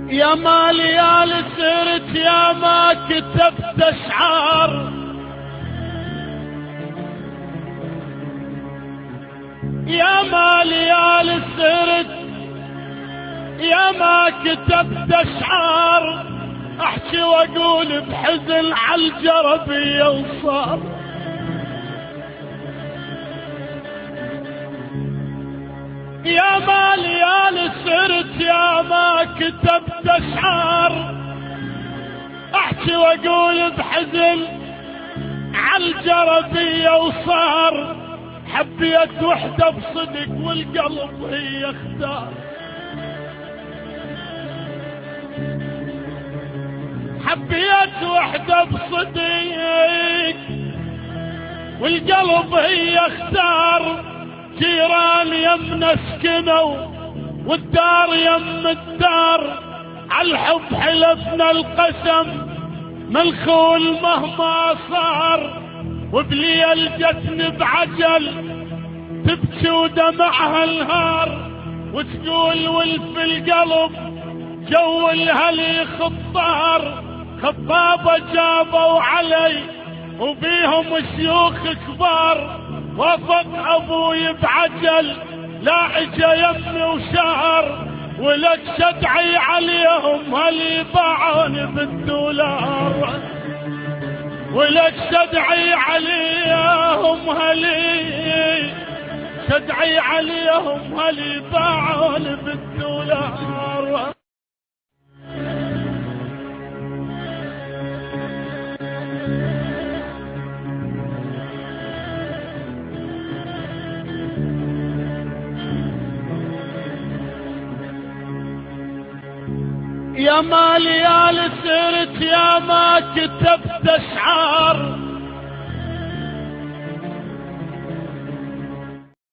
يا ما ليالي سرت يا ما كتبت اشعار، يا ما ليالي سرت يا ما كتبت اشعار، احكي واقول بحزن عالجربية وصار. يا ما ليالي سرت يا ما كتبت اشعار، احكي واقول بحزن عالجربية وصار. حبيت وحدة بصدق والقلب هي اختار، حبيت وحدة بصدق والقلب هي اختار. جيران يمنا سكنوا والدار يم الدار، عالحب حلفنا القسم منخول مهما صار. وبليل جتني بعجل تبكي ودمعها الهار، وتقول ولف القلب جو الهلي خطار. خطابة جابوا علي وبيهم شيوخ كبار، وافق ابوي بعجل لا اجا يمي وشهر. ولك شدعي عليهم هلي باعوني بالدولار، ولك شدعي عليهم هلي شدعي عليهم هلي باعوني بالدولار. يا ما ليالي سرت يا ما كتبت اشعار،